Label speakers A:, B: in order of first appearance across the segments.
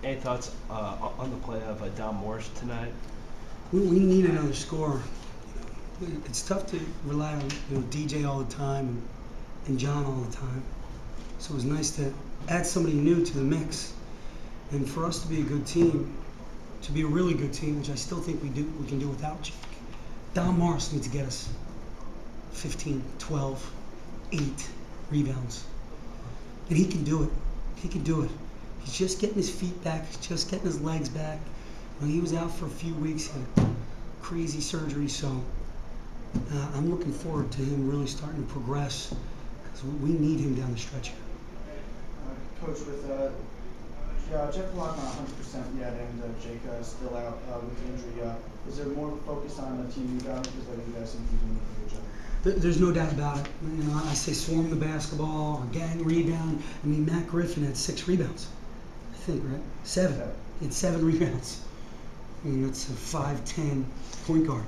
A: Any thoughts on the play of Dom Morris tonight?
B: We need another scorer. It's tough to rely on DJ all the time and John all the time. So it was nice to add somebody new to the mix, and for us to be a good team, to be a really good team, which I still think we can do without Jake. Dom Morris needs to get us 15, 12, 8 rebounds, and he can do it. He can do it. He's just getting his feet back. He's just getting his legs back. He was out for a few weeks, had crazy surgery, so I'm looking forward to him really starting to progress, because we need him down the stretch here.
C: Coach, with Jeff Block not 100% yet, and Jake still out with injury, is there more focus on the team rebound? Because I think you guys seem to be doing a good job.
B: There's no doubt about it. I say swarm the basketball or gang rebound. I mean, Matt Griffin had 6 rebounds, I think, right? 7. He had 7 rebounds. I mean, that's a 5'10" point guard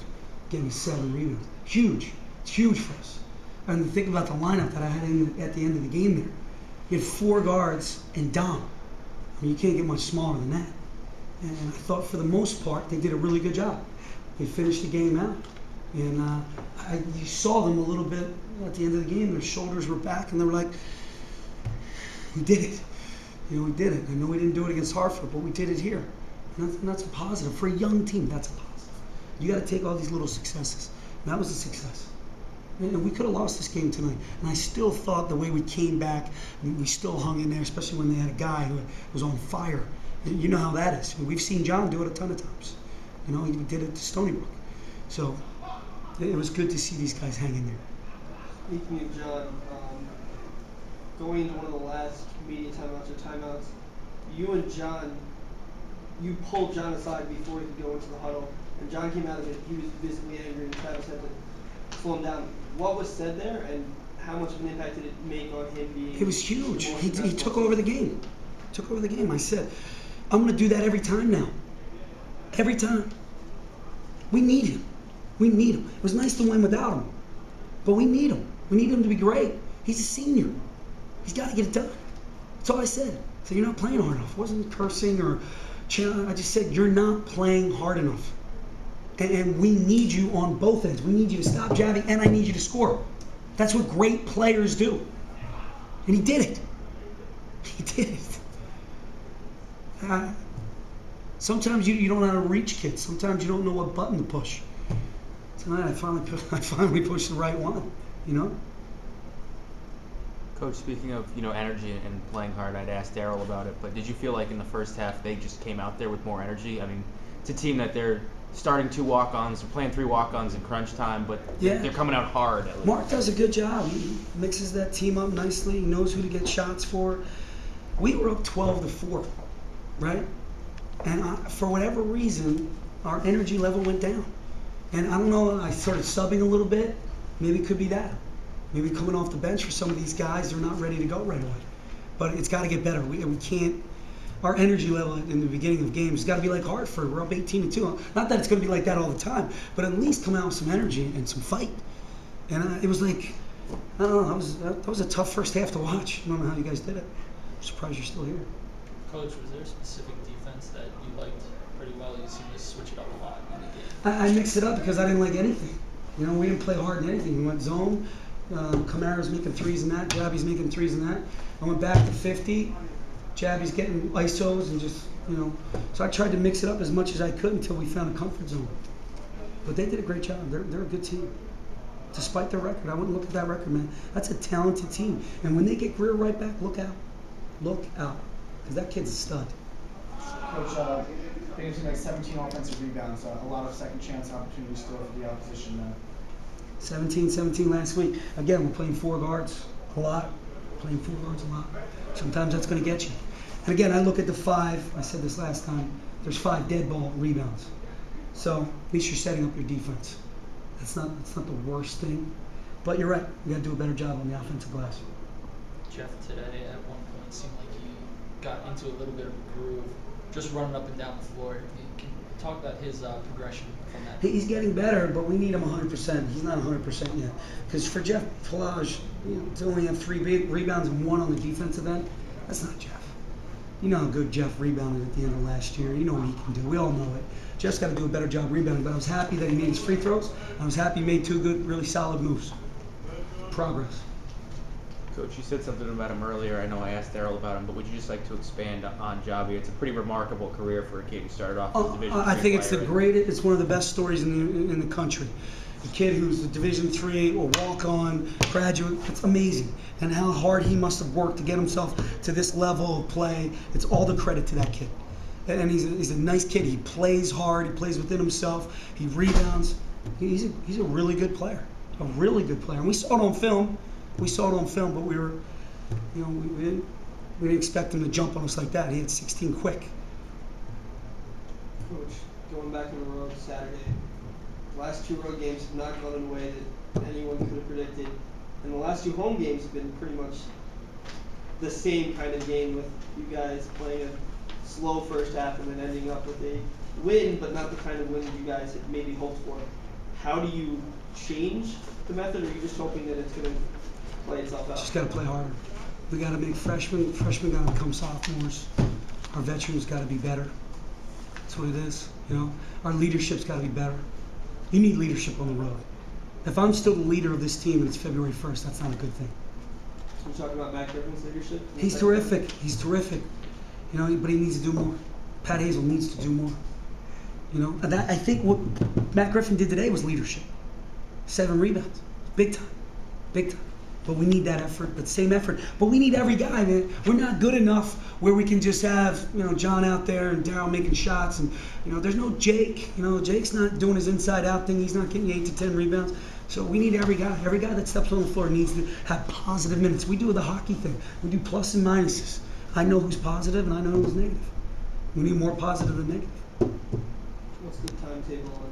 B: getting 7 rebounds. Huge. It's huge for us. And think about the lineup that I had at the end of the game there. You had 4 guards and Dom. I mean, you can't get much smaller than that. And I thought for the most part they did a really good job. They finished the game out. And you saw them a little bit at the end of the game. Their shoulders were back and they were like, we did it. We did it. I know we didn't do it against Hartford, but we did it here. And that's a positive. For a young team, that's a positive. You got to take all these little successes. And that was a success. And we could have lost this game tonight. And I still thought the way we came back, we still hung in there, especially when they had a guy who was on fire. You know how that is. We've seen John do it a ton of times. He did it to Stony Brook. So it was good to see these guys hang in there.
D: Speaking of John, going into one of the last media timeouts, you and John, you pulled John aside before he could go into the huddle, and John came out of it. He was visibly angry, and Travis had to slow him down. What was said there, and how much of an impact did it make on him being?
B: It was huge. He took over the game. I said, I'm going to do that every time now. Every time. We need him. It was nice to win without him, but we need him. We need him to be great. He's a senior. He's got to get it done. That's all I said. So you're not playing hard enough. I wasn't cursing or I just said you're not playing hard enough. And we need you on both ends. We need you to stop jabbing, and I need you to score. That's what great players do. And he did it. He did it. Sometimes you don't know how to reach kids. Sometimes you don't know what button to push. Tonight I finally pushed the right one.
E: Coach, speaking of energy and playing hard, I'd asked Daryl about it, but did you feel like in the first half they just came out there with more energy? I mean, it's a team that they're starting 2 walk-ons, they're playing 3 walk-ons in crunch time, but they're coming out hard.
B: Mark does a good job. He mixes that team up nicely. He knows who to get shots for. We were up 12-4, right? And for whatever reason, our energy level went down. And I don't know, I started subbing a little bit. Maybe it could be that. Maybe coming off the bench for some of these guys, they're not ready to go right away. But it's got to get better. We can't. Our energy level in the beginning of games has got to be like Hartford. We're up 18-2. Not that it's going to be like that all the time, but at least come out with some energy and some fight. And it was like, I don't know, that was a tough first half to watch. I don't know how you guys did it. I'm surprised you're still here.
F: Coach, was there a specific defense that you liked pretty well? You seemed to switch it up a lot in the game.
B: I mixed it up because I didn't like anything. We didn't play hard in anything. We went zone. Kamara's making threes in that. Jabby's making threes in that. I went back to 50. Jabby's getting ISOs and just, So I tried to mix it up as much as I could until we found a comfort zone. But they did a great job. They're a good team. Despite their record, I wouldn't look at that record, man. That's a talented team. And when they get Greer right back, look out. Look out. Because that kid's a stud.
C: Coach, Binghamton had 17 offensive rebounds, a lot of second chance opportunities still for the opposition.
B: 17 last week. Again, we're playing 4 guards a lot. Playing 4 guards a lot. Sometimes that's going to get you. And again, I look at the 5. I said this last time. There's 5 dead ball rebounds. So at least you're setting up your defense. That's not the worst thing. But you're right. We got to do a better job on the offensive glass.
F: Jeff today at one point seemed like he got into a little bit of a groove, just running up and down the floor. Can you talk about his progression from that?
B: He's getting better, but we need him 100%. He's not 100% yet. Because for Jeff Pelage, to only have 3 rebounds and 1 on the defensive end, that's not Jeff. You know how good Jeff rebounded at the end of last year. You know what he can do. We all know it. Jeff's got to do a better job rebounding, but I was happy that he made his free throws. I was happy he made 2 good, really solid moves. Progress.
E: Coach, you said something about him earlier. I know I asked Daryl about him, but would you just like to expand on Javi? It's a pretty remarkable career for a kid who started off as a Division
B: I
E: III
B: think it's the
E: player.
B: greatest. It's one of the best stories in the country. A kid who's a Division III or walk-on graduate. It's amazing, and how hard he must have worked to get himself to this level of play. It's all the credit to that kid. And he's a nice kid. He plays hard. He plays within himself. He rebounds. He's a really good player. A really good player. And we saw it on film. But we were, we didn't expect him to jump on us like that. He had 16 quick.
D: Coach, going back on the road Saturday, the last 2 road games have not gone in a way that anyone could have predicted. And the last 2 home games have been pretty much the same kind of game, with you guys playing a slow first half and then ending up with a win, but not the kind of win that you guys had maybe hoped for. How do you change the method, or are you just hoping that it's going to play itself out?
B: Just got to play harder. We got to make freshmen got to become sophomores. Our veterans got to be better. That's what it is. Our leadership's got to be better. You need leadership on the road. If I'm still the leader of this team and it's February 1st, that's not a good thing.
D: So we're talking about Matt Griffin's leadership?
B: He's terrific. He's terrific. But he needs to do more. Pat Hazel needs to do more. And I think what Matt Griffin did today was leadership. 7 rebounds. Big time. Big time. But we need that effort, that same effort. But we need every guy, man. We're not good enough where we can just have, John out there and Daryl making shots. And, there's no Jake. Jake's not doing his inside-out thing. He's not getting 8 to 10 rebounds. So we need every guy. Every guy that steps on the floor needs to have positive minutes. We do the hockey thing. We do plus and minuses. I know who's positive and I know who's negative. We need more positive than negative.
D: What's the timetable on